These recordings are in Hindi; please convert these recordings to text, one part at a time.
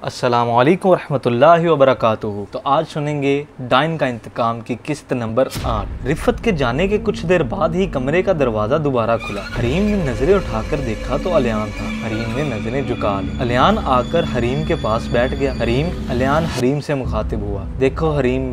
अस्सलाम वालेकुम रहमतुल्लाहि व बरकातुहू। तो आज सुनेंगे डाइन का इंतकाम की किस्त नंबर 8। रिफत के जाने के कुछ देर बाद ही कमरे का दरवाजा दोबारा खुला। हरीम ने नजरें उठाकर देखा तो अलियान था। हरीम ने नजरें झुका ली। अलियान आकर हरीम के पास बैठ गया। अलियान हरीम से मुखातिब हुआ। देखो हरीम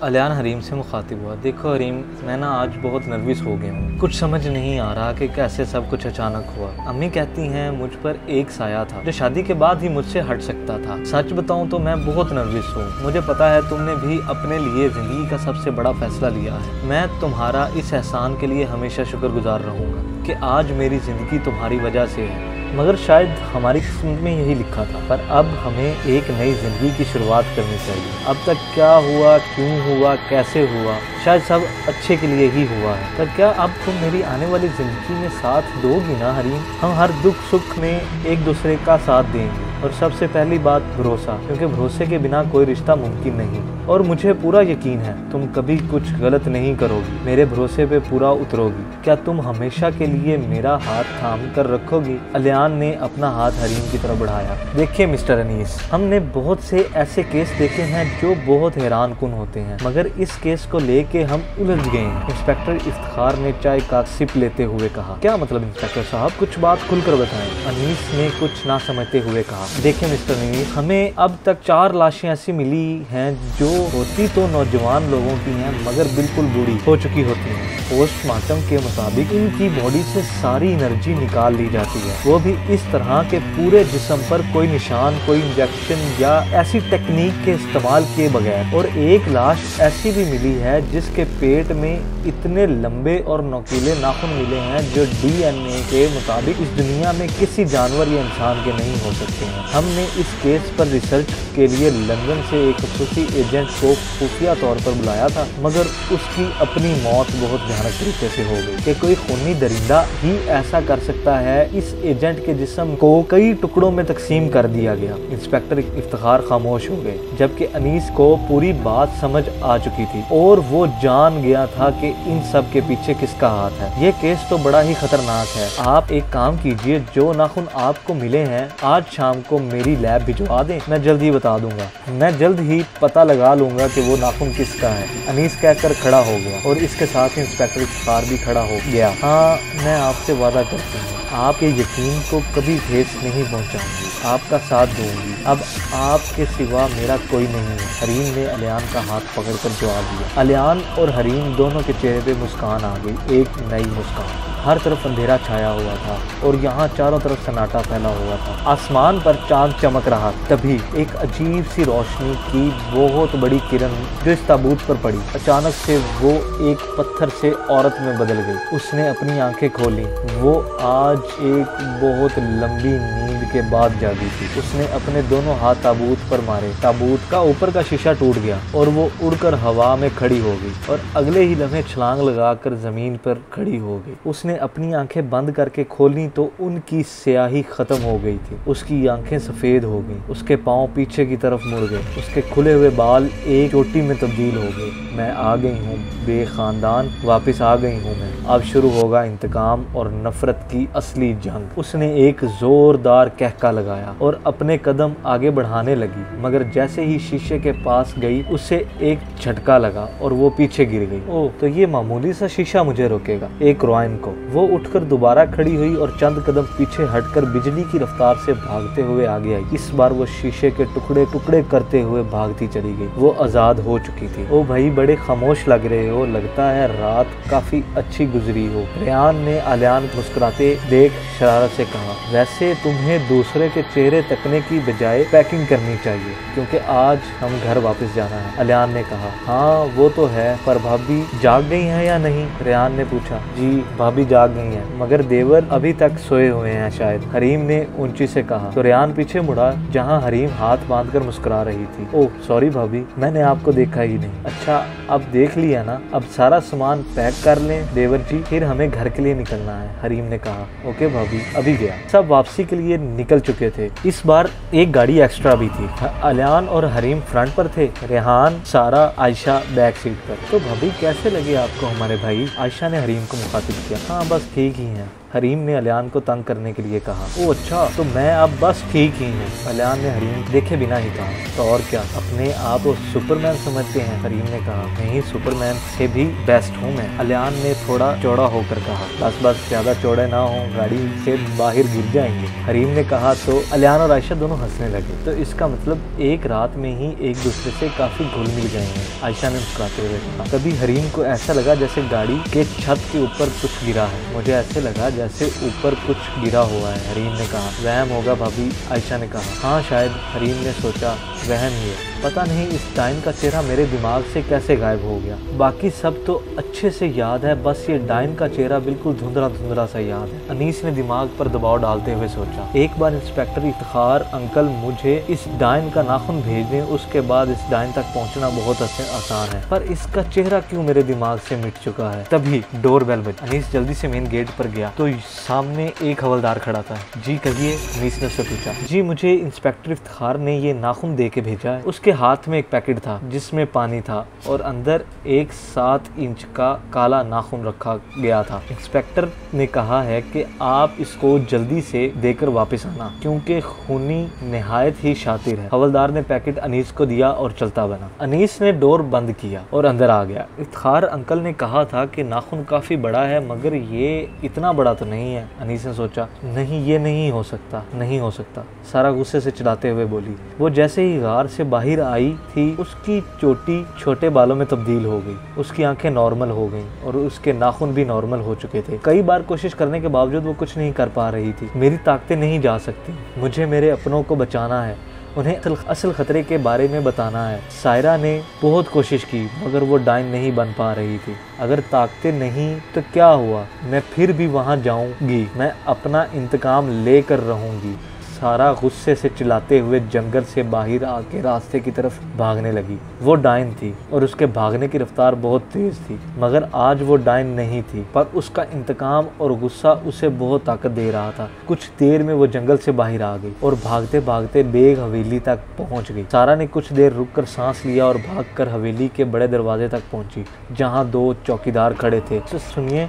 अलियान हरीम से मुखातिब हुआ। देखो हरीम, मैं ना आज बहुत नर्वस हो गया हूँ। कुछ समझ नहीं आ रहा कि कैसे सब कुछ अचानक हुआ। अम्मी कहती हैं मुझ पर एक साया था जो शादी के बाद ही मुझसे हट सकता था। सच बताऊँ तो मैं बहुत नर्वस हूँ। मुझे पता है तुमने भी अपने लिए ज़िंदगी का सबसे बड़ा फैसला लिया है। मैं तुम्हारा इस एहसान के लिए हमेशा शुक्रगुजार रहूँगा कि आज मेरी ज़िंदगी तुम्हारी वजह से है। मगर शायद हमारी किस्मत में यही लिखा था, पर अब हमें एक नई ज़िंदगी की शुरुआत करनी चाहिए। अब तक क्या हुआ, क्यों हुआ, कैसे हुआ, शायद सब अच्छे के लिए ही हुआ है। पर क्या अब तुम मेरी आने वाली ज़िंदगी में साथ दोगी ना हरीम? हम हर दुख सुख में एक दूसरे का साथ देंगे। और सबसे पहली बात भरोसा, क्योंकि भरोसे के बिना कोई रिश्ता मुमकिन नहीं। और मुझे पूरा यकीन है तुम कभी कुछ गलत नहीं करोगी, मेरे भरोसे पे पूरा उतरोगी। क्या तुम हमेशा के लिए मेरा हाथ थाम कर रखोगी? अलियान ने अपना हाथ हरीम की तरफ बढ़ाया। देखिए मिस्टर अनीस, हमने बहुत से ऐसे केस देखे हैं जो बहुत हैरान कुन होते हैं, मगर इस केस को लेके हम उलझ गए हैं। इंस्पेक्टर इफ्तिखार ने चाय का सिप लेते हुए कहा। क्या मतलब इंस्पेक्टर साहब, कुछ बात खुलकर बताएं। अनीस ने कुछ ना समझते हुए कहा। देखिए मिस्टर अनीस, हमें अब तक 4 लाशें ऐसी मिली हैं जो होती तो नौजवान लोगों की हैं, मगर बिल्कुल बूढ़ी हो चुकी होती हैं। पोस्टमार्टम के मुताबिक इनकी बॉडी से सारी एनर्जी निकाल ली जाती है, वो भी इस तरह के पूरे जिस्म पर कोई निशान, कोई इंजेक्शन या ऐसी टेक्निक के इस्तेमाल किए बगैर। और एक लाश ऐसी भी मिली है जिसके पेट में इतने लंबे और नोकीले नाखून मिले हैं जो DNA के मुताबिक इस दुनिया में किसी जानवर या इंसान के नहीं हो सकते हैं। हमने इस केस पर रिसर्च के लिए लंदन से एक खसूसी एजेंट को खुफिया तौर पर बुलाया था, मगर उसकी अपनी मौत बहुत भयानक तरीके से हो गई। कि कोई खूनी दरिंदा ही ऐसा कर सकता है? इस एजेंट के जिस्म को कई टुकड़ों में तकसीम कर दिया गया। इंस्पेक्टर इफ्तिखार खामोश हो गए, जबकि अनीस को पूरी बात समझ आ चुकी थी और वो जान गया था कि इन सब के पीछे किसका हाथ है। ये केस तो बड़ा ही खतरनाक है। आप एक काम कीजिए, जो नाखून आपको मिले हैं आज शाम को मेरी लैब भिजवा दें, मैं जल्द ही बता दूंगा। मैं जल्द ही पता लगा लूंगा कि वो नाखून किसका है। अनीस कहकर खड़ा हो गया और इसके साथ ही इंस्पेक्टर इफ्तिखार भी खड़ा हो गया। हाँ, मैं आपसे वादा करती हूँ आपके यकीन को कभी ठेस नहीं पहुँचाऊंगी, आपका साथ दूंगी। अब आपके सिवा मेरा कोई नहीं है। हरीम ने अलियान का हाथ पकड़कर जवाब दिया। अलियान और हरीम दोनों के चेहरे पे मुस्कान आ गई, एक नई मुस्कान। हर तरफ अंधेरा छाया हुआ था और यहाँ चारों तरफ सन्नाटा फैला हुआ था। आसमान पर चांद चमक रहा। तभी एक अजीब सी रोशनी की बहुत बड़ी किरण जो इस ताबूत पर पड़ी, अचानक से वो एक पत्थर से औरत में बदल गई। उसने अपनी आंखें खोली। वो आज एक बहुत लंबी नींद के बाद जागी थी। उसने अपने दोनों हाथ ताबूत पर मारे। ताबूत का ऊपर का शीशा टूट गया और वो उड़कर हवा में खड़ी हो गई और अगले ही लम्हे छलांग लगाकर जमीन पर खड़ी हो गई। उसने अपनी आंखें बंद करके खोली तो उनकी स्याही खत्म हो गई थी। उसकी आंखें सफेद हो गईं। उसके पांव पीछे की तरफ मुड़ गए। उसके खुले हुए बाल एक चोटी में तब्दील हो गए। मैं आ गई हूँ बेखानदान, वापस आ गई हूँ मैं। अब शुरू होगा इंतकाम और नफरत की असली जंग। उसने एक जोरदार कहका लगाया और अपने कदम आगे बढ़ाने लगी, मगर जैसे ही शीशे के पास गई उसे एक झटका लगा और वो पीछे गिर गई। ओह, तो ये मामूली सा शीशा मुझे रोकेगा, एक रॉइन को। वो उठकर दोबारा खड़ी हुई और चंद कदम पीछे हटकर बिजली की रफ्तार से भागते हुए आगे आई। इस बार वो शीशे के टुकड़े टुकड़े करते हुए भागती चली गई। वो आजाद हो चुकी थी। ओ भाई, बड़े खामोश लग रहे हो, लगता है रात काफी अच्छी गुजरी हो। रेहान ने अलियान को मुस्कुराते देख शरारत से कहा। वैसे तुम्हें दूसरे के चेहरे तकने की बजाय पैकिंग करनी चाहिए, क्योंकि आज हम घर वापस जाना है। अलियान ने कहा। हाँ वो तो है, पर भाभी जाग गई हैं या नहीं? रेहान ने पूछा। जी भाभी जाग गई हैं, मगर देवर अभी तक सोए हुए हैं शायद, हरीम ने ऊंची से कहा। तो रेहान पीछे मुड़ा जहां हरीम हाथ बांधकर मुस्कुरा रही थी। ओह सॉरी भाभी, मैंने आपको देखा ही नहीं। अच्छा, अब देख लिया ना, अब सारा सामान पैक कर लें देवर जी, फिर हमें घर के लिए निकलना है, हरीम ने कहा। ओके भाभी, अभी गया। सब वापसी के लिए निकल चुके थे। इस बार एक गाड़ी एक्स्ट्रा भी थी। अलियान और हरीम फ्रंट पर थे, रेहान, सारा, आयशा बैक सीट पर। तो भाभी कैसे लगे आपको हमारे भाई? आयशा ने हरीम को मुखातिब किया। हाँ बस ठीक ही हैं। हरीम ने अलियान को तंग करने के लिए कहा। ओ अच्छा, तो मैं अब बस ठीक ही हूँ। अलियान ने हरीम देखे बिना ही कहा। तो और क्या, अपने आप को सुपरमैन समझते हैं? हरीम ने कहा। नहीं, सुपरमैन से भी बेस्ट हूँ मैं। अलियान ने थोड़ा चौड़ा होकर कहा। बस बस, ज्यादा चौड़े ना हो, गाड़ी से बाहर गिर जाएंगे। हरीम ने कहा। तो अलियान और आयशा दोनों हंसने लगे। तो इसका मतलब एक रात में ही एक दूसरे से काफी घुल मिल गए हैं, आयशा ने मुस्कुराते हुए कहा। तभी हरीम को ऐसा लगा जैसे गाड़ी के छत के ऊपर कुछ गिरा है। मुझे ऐसे लगा जैसे ऊपर कुछ गिरा हुआ है, हरीम ने कहा। वहम होगा भाभी, आयशा ने कहा। हाँ शायद, हरीम ने सोचा, वहम ही है। पता नहीं इस डाइन का चेहरा मेरे दिमाग से कैसे गायब हो गया। बाकी सब तो अच्छे से याद है, बस ये डाइन का चेहरा बिल्कुल धुंधला धुंधला सा याद है। अनीस ने दिमाग पर दबाव डालते हुए सोचा। एक बार इंस्पेक्टर इफ्तिखार अंकल मुझे इस डाइन का नाखून भेज दें, उसके बाद इस डाइन तक पहुंचना बहुत आसान है, पर इसका चेहरा क्यों मेरे दिमाग से मिट चुका है। तभी डोर बेल बजी। अनीस जल्दी से मेन गेट पर गया तो सामने एक हवलदार खड़ा था। जी कहिए, अनीस ने उससे पूछा। जी मुझे इंस्पेक्टर इफ्तिखार ने ये नाखून दे के भेजा है। उसके हाथ में एक पैकेट था जिसमें पानी था और अंदर एक 7 इंच का काला नाखून रखा गया था। इंस्पेक्टर ने कहा है कि आप इसको जल्दी से देकर वापस आना, क्योंकि खूनी निहायत ही शातिर है। हवलदार ने पैकेट अनीस को दिया और चलता बना। अनीस ने डोर बंद किया और अंदर आ गया। इफ्तिखार अंकल ने कहा था कि नाखून काफी बड़ा है, मगर ये इतना बड़ा तो नहीं है। अनीस ने सोचा, नहीं ये नहीं हो सकता, नहीं हो सकता। सारा गुस्से से चिल्लाते हुए बोली। वो जैसे ही गार से बाहर आई थी, उसकी चोटी छोटे बालों में तब्दील हो गई, उसकी आंखें नॉर्मल हो गईं और उसके नाखून भी नॉर्मल हो चुके थे। कई बार कोशिश करने के बावजूद वो कुछ नहीं कर पा रही थी। मेरी ताकतें नहीं जा सकती, मुझे मेरे अपनों को बचाना है, उन्हें असल खतरे के बारे में बताना है। सायरा ने बहुत कोशिश की, मगर वो डाइन नहीं बन पा रही थी। अगर ताकतें नहीं तो क्या हुआ, मैं फिर भी वहाँ जाऊंगी, मैं अपना इंतकाम लेकर रहूंगी। सारा गुस्से से चिल्लाते हुए जंगल से बाहर आके रास्ते की तरफ भागने लगी। वो डाइन थी और उसके भागने की रफ्तार बहुत तेज थी, मगर आज वो डाइन नहीं थी, पर उसका इंतकाम और गुस्सा उसे बहुत ताकत दे रहा था। कुछ देर में वो जंगल से बाहर आ गई और भागते भागते बेग हवेली तक पहुंच गई। सारा ने कुछ देर रुककर सांस लिया और भागकर हवेली के बड़े दरवाजे तक पहुंची, जहां 2 चौकीदार खड़े थे। तो सुनिए,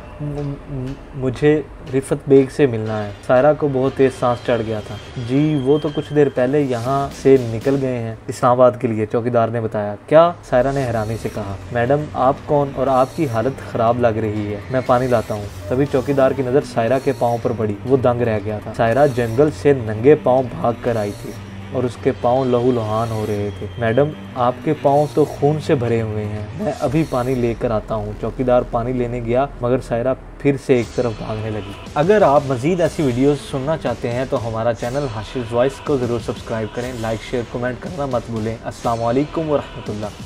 मुझे रिफत बेग से मिलना है। सायरा को बहुत तेज सांस चढ़ गया था। जी वो तो कुछ देर पहले यहाँ से निकल गए हैं इस्लामाबाद के लिए, चौकीदार ने बताया। क्या? सायरा ने हैरानी से कहा। मैडम आप कौन, और आपकी हालत खराब लग रही है, मैं पानी लाता हूँ। तभी चौकीदार की नज़र सायरा के पाँव पर पड़ी। वो दंग रह गया था। सायरा जंगल से नंगे पाँव भाग कर आई थी और उसके पाँव लहूलुहान हो रहे थे। मैडम आपके पाँव तो खून से भरे हुए हैं, मैं अभी पानी लेकर आता हूँ। चौकीदार पानी लेने गया, मगर सायरा फिर से एक तरफ भागने लगी। अगर आप मजीद ऐसी वीडियोस सुनना चाहते हैं तो हमारा चैनल हाशिश वॉइस को ज़रूर सब्सक्राइब करें। लाइक शेयर कमेंट करना मत भूलें। अस्सलाम वालेकुम व रहमतुल्लाह।